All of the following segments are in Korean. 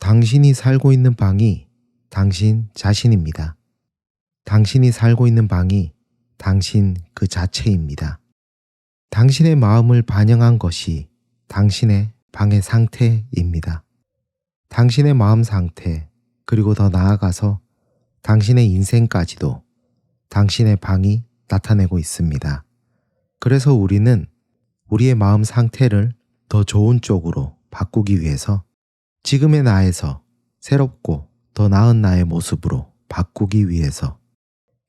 당신이 살고 있는 방이 당신 자신입니다. 당신이 살고 있는 방이 당신 그 자체입니다. 당신의 마음을 반영한 것이 당신의 방의 상태입니다. 당신의 마음 상태, 그리고 더 나아가서 당신의 인생까지도 당신의 방이 나타내고 있습니다. 그래서 우리는 우리의 마음 상태를 더 좋은 쪽으로 바꾸기 위해서 지금의 나에서 새롭고 더 나은 나의 모습으로 바꾸기 위해서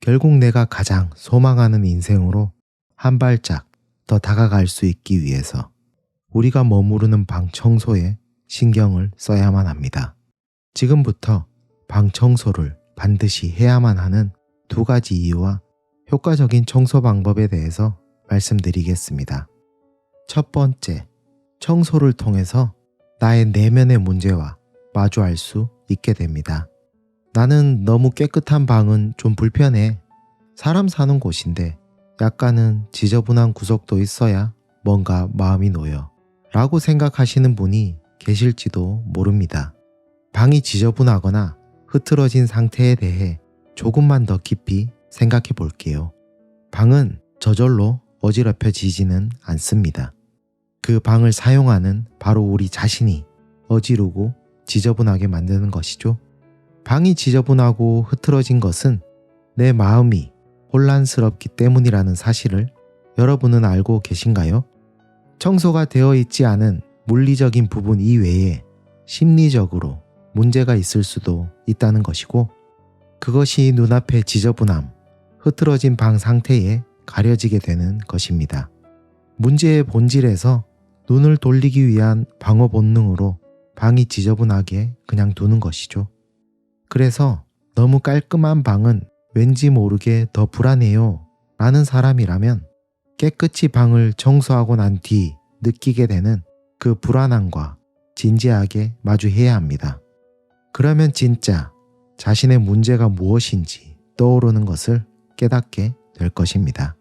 결국 내가 가장 소망하는 인생으로 한 발짝 더 다가갈 수 있기 위해서 우리가 머무르는 방 청소에 신경을 써야만 합니다. 지금부터 방 청소를 반드시 해야만 하는 두 가지 이유와 효과적인 청소 방법에 대해서 말씀드리겠습니다. 첫 번째, 청소를 통해서 나의 내면의 문제와 마주할 수 있게 됩니다. 나는 너무 깨끗한 방은 좀 불편해. 사람 사는 곳인데 약간은 지저분한 구석도 있어야 뭔가 마음이 놓여 라고 생각하시는 분이 계실지도 모릅니다. 방이 지저분하거나 흐트러진 상태에 대해 조금만 더 깊이 생각해 볼게요. 방은 저절로 어지럽혀지지는 않습니다. 그 방을 사용하는 바로 우리 자신이 어지르고 지저분하게 만드는 것이죠. 방이 지저분하고 흐트러진 것은 내 마음이 혼란스럽기 때문이라는 사실을 여러분은 알고 계신가요? 청소가 되어 있지 않은 물리적인 부분 이외에 심리적으로 문제가 있을 수도 있다는 것이고, 그것이 눈앞의 지저분함, 흐트러진 방 상태에 가려지게 되는 것입니다. 문제의 본질에서 눈을 돌리기 위한 방어 본능으로 방이 지저분하게 그냥 두는 것이죠. 그래서 너무 깔끔한 방은 왠지 모르게 더 불안해요 라는 사람이라면 깨끗이 방을 청소하고 난 뒤 느끼게 되는 그 불안함과 진지하게 마주해야 합니다. 그러면 진짜 자신의 문제가 무엇인지 떠오르는 것을 깨닫게 될 것입니다.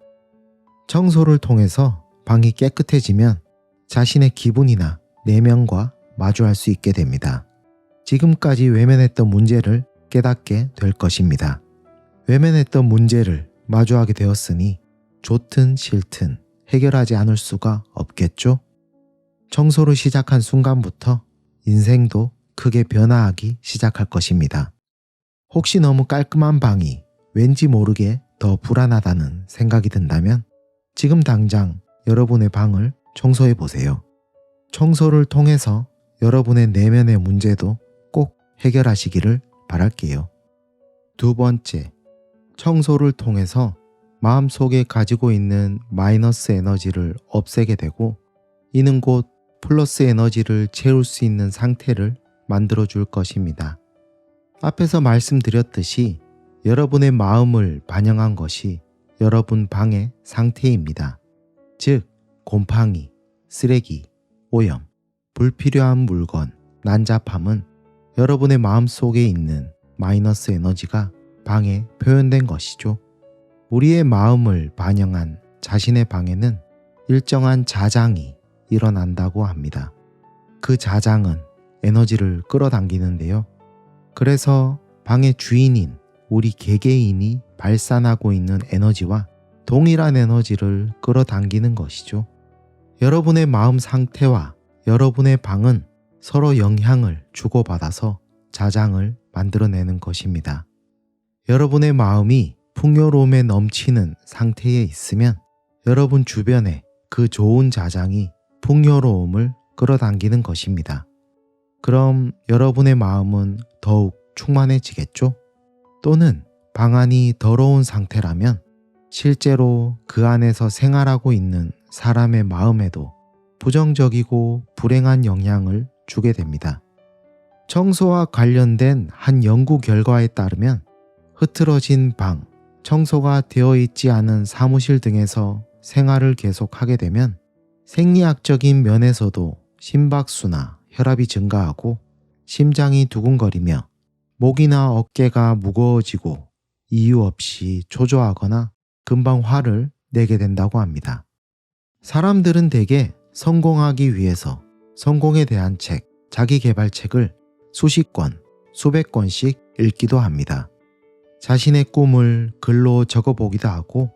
청소를 통해서 방이 깨끗해지면 자신의 기분이나 내면과 마주할 수 있게 됩니다. 지금까지 외면했던 문제를 깨닫게 될 것입니다. 외면했던 문제를 마주하게 되었으니 좋든 싫든 해결하지 않을 수가 없겠죠? 청소를 시작한 순간부터 인생도 크게 변화하기 시작할 것입니다. 혹시 너무 깔끔한 방이 왠지 모르게 더 불안하다는 생각이 든다면 지금 당장 여러분의 방을 청소해 보세요. 청소를 통해서 여러분의 내면의 문제도 꼭 해결하시기를 바랄게요. 두 번째, 청소를 통해서 마음속에 가지고 있는 마이너스 에너지를 없애게 되고 이는 곧 플러스 에너지를 채울 수 있는 상태를 만들어 줄 것입니다. 앞에서 말씀드렸듯이 여러분의 마음을 반영한 것이 여러분 방의 상태입니다. 즉, 곰팡이, 쓰레기, 오염, 불필요한 물건, 난잡함은 여러분의 마음 속에 있는 마이너스 에너지가 방에 표현된 것이죠. 우리의 마음을 반영한 자신의 방에는 일정한 자장이 일어난다고 합니다. 그 자장은 에너지를 끌어당기는데요. 그래서 방의 주인인 우리 개개인이 발산하고 있는 에너지와 동일한 에너지를 끌어당기는 것이죠. 여러분의 마음 상태와 여러분의 방은 서로 영향을 주고받아서 자장을 만들어내는 것입니다. 여러분의 마음이 풍요로움에 넘치는 상태에 있으면 여러분 주변에 그 좋은 자장이 풍요로움을 끌어당기는 것입니다. 그럼 여러분의 마음은 더욱 충만해지겠죠? 또는 방 안이 더러운 상태라면 실제로 그 안에서 생활하고 있는 사람의 마음에도 부정적이고 불행한 영향을 주게 됩니다. 청소와 관련된 한 연구 결과에 따르면 흐트러진 방, 청소가 되어 있지 않은 사무실 등에서 생활을 계속하게 되면 생리학적인 면에서도 심박수나 혈압이 증가하고 심장이 두근거리며 목이나 어깨가 무거워지고 이유 없이 초조하거나 금방 화를 내게 된다고 합니다. 사람들은 대개 성공하기 위해서 성공에 대한 책, 자기계발책을 수십 권, 수백 권씩 읽기도 합니다. 자신의 꿈을 글로 적어보기도 하고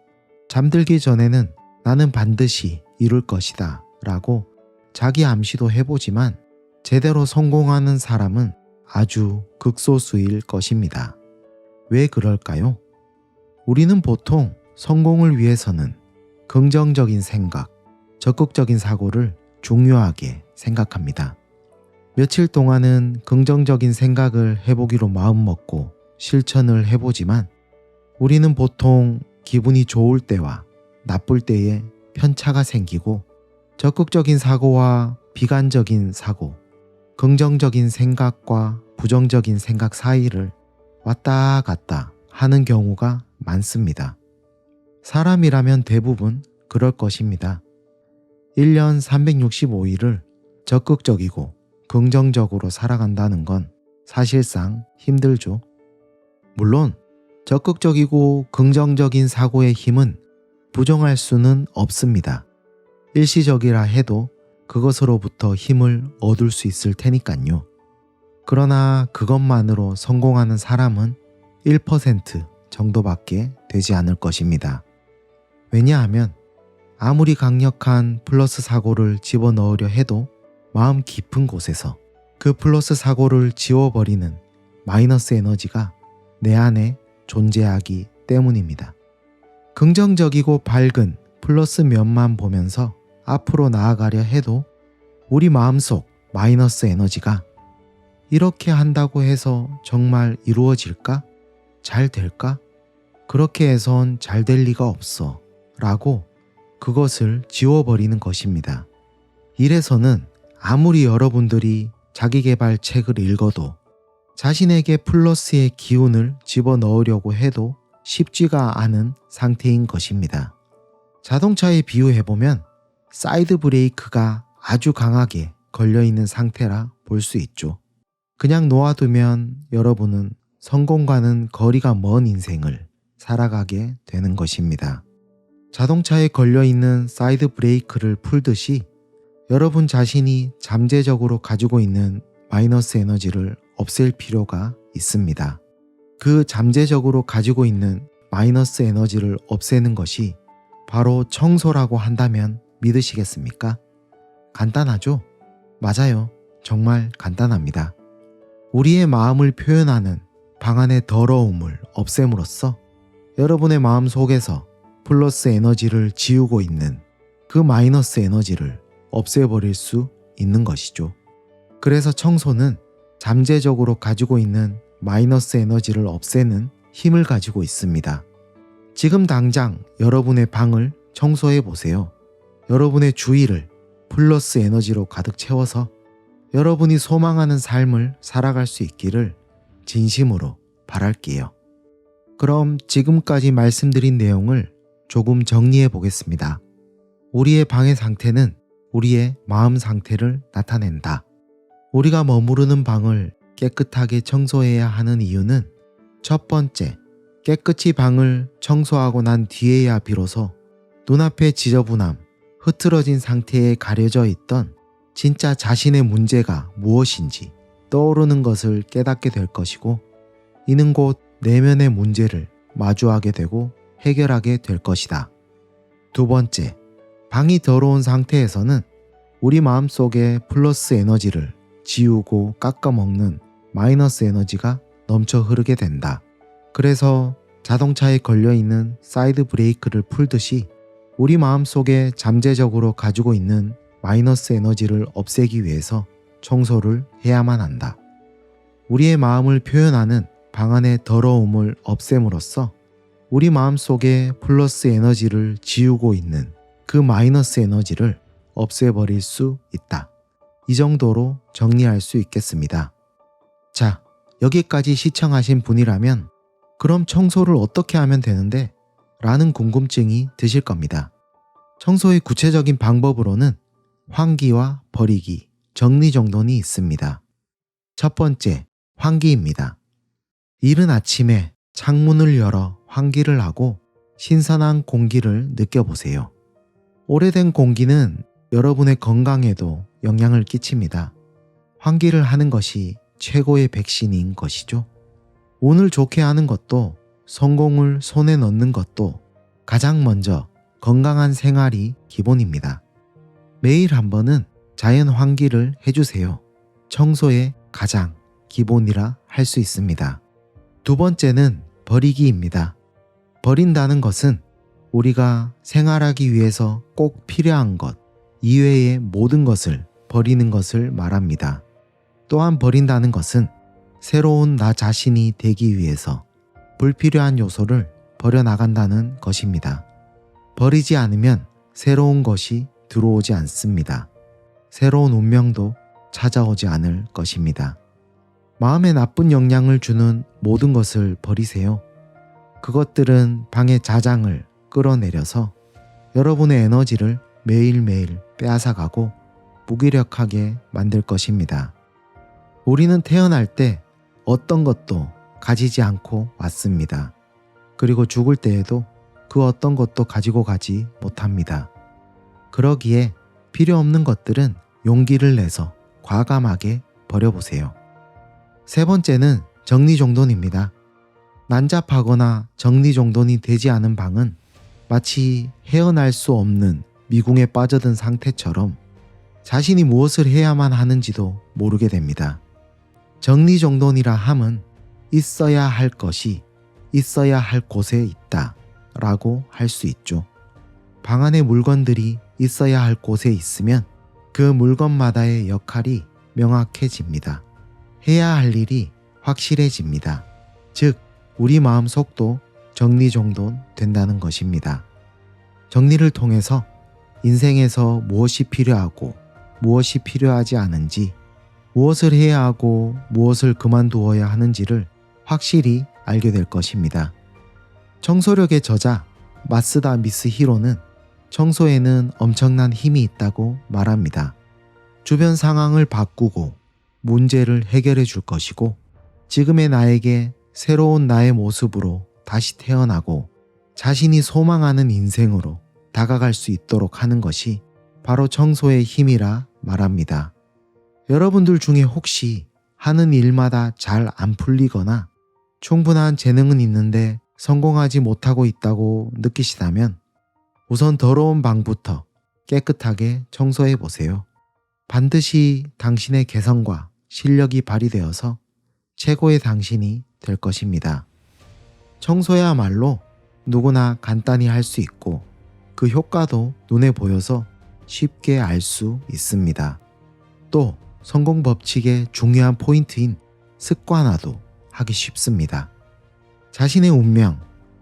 잠들기 전에는 나는 반드시 이룰 것이다 라고 자기 암시도 해보지만 제대로 성공하는 사람은 아주 극소수일 것입니다. 왜 그럴까요? 우리는 보통 성공을 위해서는 긍정적인 생각, 적극적인 사고를 중요하게 생각합니다. 며칠 동안은 긍정적인 생각을 해보기로 마음먹고 실천을 해보지만 우리는 보통 기분이 좋을 때와 나쁠 때에 편차가 생기고 적극적인 사고와 비관적인 사고, 긍정적인 생각과 부정적인 생각 사이를 왔다 갔다 하는 경우가 많습니다. 사람이라면 대부분 그럴 것입니다. 1년 365일을 적극적이고 긍정적으로 살아간다는 건 사실상 힘들죠. 물론 적극적이고 긍정적인 사고의 힘은 부정할 수는 없습니다. 일시적이라 해도 그것으로부터 힘을 얻을 수 있을 테니까요. 그러나 그것만으로 성공하는 사람은 1% 정도밖에 되지 않을 것입니다. 왜냐하면 아무리 강력한 플러스 사고를 집어넣으려 해도 마음 깊은 곳에서 그 플러스 사고를 지워버리는 마이너스 에너지가 내 안에 존재하기 때문입니다. 긍정적이고 밝은 플러스 면만 보면서 앞으로 나아가려 해도 우리 마음속 마이너스 에너지가 이렇게 한다고 해서 정말 이루어질까? 잘 될까? 그렇게 해선 잘 될 리가 없어 라고 그것을 지워버리는 것입니다. 이래서는 아무리 여러분들이 자기계발 책을 읽어도 자신에게 플러스의 기운을 집어넣으려고 해도 쉽지가 않은 상태인 것입니다. 자동차에 비유해보면 사이드 브레이크가 아주 강하게 걸려있는 상태라 볼 수 있죠. 그냥 놓아두면 여러분은 성공과는 거리가 먼 인생을 살아가게 되는 것입니다. 자동차에 걸려있는 사이드 브레이크를 풀듯이 여러분 자신이 잠재적으로 가지고 있는 마이너스 에너지를 없앨 필요가 있습니다. 그 잠재적으로 가지고 있는 마이너스 에너지를 없애는 것이 바로 청소라고 한다면 믿으시겠습니까? 간단하죠? 맞아요. 정말 간단합니다. 우리의 마음을 표현하는 방안의 더러움을 없앰으로써 여러분의 마음 속에서 플러스 에너지를 지우고 있는 그 마이너스 에너지를 없애버릴 수 있는 것이죠. 그래서 청소는 잠재적으로 가지고 있는 마이너스 에너지를 없애는 힘을 가지고 있습니다. 지금 당장 여러분의 방을 청소해 보세요. 여러분의 주위를 플러스 에너지로 가득 채워서 여러분이 소망하는 삶을 살아갈 수 있기를 진심으로 바랄게요. 그럼 지금까지 말씀드린 내용을 조금 정리해 보겠습니다. 우리의 방의 상태는 우리의 마음 상태를 나타낸다. 우리가 머무르는 방을 깨끗하게 청소해야 하는 이유는 첫 번째, 깨끗이 방을 청소하고 난 뒤에야 비로소 눈앞의 지저분함, 흐트러진 상태에 가려져 있던 진짜 자신의 문제가 무엇인지 떠오르는 것을 깨닫게 될 것이고, 이는 곧 내면의 문제를 마주하게 되고 해결하게 될 것이다. 두 번째, 방이 더러운 상태에서는 우리 마음속에 플러스 에너지를 지우고 깎아먹는 마이너스 에너지가 넘쳐 흐르게 된다. 그래서 자동차에 걸려있는 사이드 브레이크를 풀듯이 우리 마음속에 잠재적으로 가지고 있는 마이너스 에너지를 없애기 위해서 청소를 해야만 한다. 우리의 마음을 표현하는 방안의 더러움을 없앰으로써 우리 마음속에 플러스 에너지를 지우고 있는 그 마이너스 에너지를 없애버릴 수 있다. 이 정도로 정리할 수 있겠습니다. 자, 여기까지 시청하신 분이라면 그럼 청소를 어떻게 하면 되는데? 라는 궁금증이 드실 겁니다. 청소의 구체적인 방법으로는 환기와 버리기, 정리정돈이 있습니다. 첫 번째, 환기입니다. 이른 아침에 창문을 열어 환기를 하고 신선한 공기를 느껴보세요. 오래된 공기는 여러분의 건강에도 영향을 끼칩니다. 환기를 하는 것이 최고의 백신인 것이죠. 운을 좋게 하는 것도 성공을 손에 넣는 것도 가장 먼저 건강한 생활이 기본입니다. 매일 한 번은 자연 환기를 해주세요. 청소의 가장 기본이라 할 수 있습니다. 두 번째는 버리기입니다. 버린다는 것은 우리가 생활하기 위해서 꼭 필요한 것 이외의 모든 것을 버리는 것을 말합니다. 또한 버린다는 것은 새로운 나 자신이 되기 위해서 불필요한 요소를 버려나간다는 것입니다. 버리지 않으면 새로운 것이 들어오지 않습니다. 새로운 운명도 찾아오지 않을 것입니다. 마음에 나쁜 영향을 주는 모든 것을 버리세요. 그것들은 방의 자장을 끌어내려서 여러분의 에너지를 매일매일 빼앗아가고 무기력하게 만들 것입니다. 우리는 태어날 때 어떤 것도 가지지 않고 왔습니다. 그리고 죽을 때에도 그 어떤 것도 가지고 가지 못합니다. 그러기에 필요 없는 것들은 용기를 내서 과감하게 버려보세요. 세 번째는 정리정돈입니다. 난잡하거나 정리정돈이 되지 않은 방은 마치 헤어날 수 없는 미궁에 빠져든 상태처럼 자신이 무엇을 해야만 하는지도 모르게 됩니다. 정리정돈이라 함은 있어야 할 것이 있어야 할 곳에 있다 라고 할 수 있죠. 방 안에 물건들이 있어야 할 곳에 있으면 그 물건마다의 역할이 명확해집니다. 해야 할 일이 확실해집니다. 즉, 우리 마음속도 정리정돈 된다는 것입니다. 정리를 통해서 인생에서 무엇이 필요하고 무엇이 필요하지 않은지, 무엇을 해야 하고 무엇을 그만두어야 하는지를 확실히 알게 될 것입니다. 청소력의 저자 마쓰다 미스 히로는 청소에는 엄청난 힘이 있다고 말합니다. 주변 상황을 바꾸고 문제를 해결해 줄 것이고 지금의 나에게 새로운 나의 모습으로 다시 태어나고 자신이 소망하는 인생으로 다가갈 수 있도록 하는 것이 바로 청소의 힘이라 말합니다. 여러분들 중에 혹시 하는 일마다 잘 안 풀리거나 충분한 재능은 있는데 성공하지 못하고 있다고 느끼시다면 우선 더러운 방부터 깨끗하게 청소해 보세요. 반드시 당신의 개성과 실력이 발휘되어서 최고의 당신이 될 것입니다. 청소야말로 누구나 간단히 할 수 있고 그 효과도 눈에 보여서 쉽게 알 수 있습니다. 또 성공 법칙의 중요한 포인트인 습관화도 하기 쉽습니다. 자신의 운명,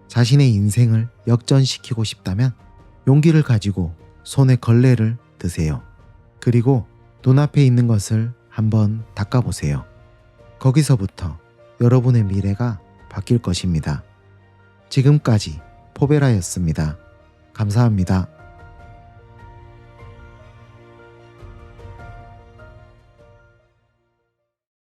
자신의 인생을 역전시키고 싶다면 용기를 가지고 손에 걸레를 드세요. 그리고 눈앞에 있는 것을 한번 닦아보세요. 거기서부터 여러분의 미래가 바뀔 것입니다. 지금까지 포베라였습니다. 감사합니다.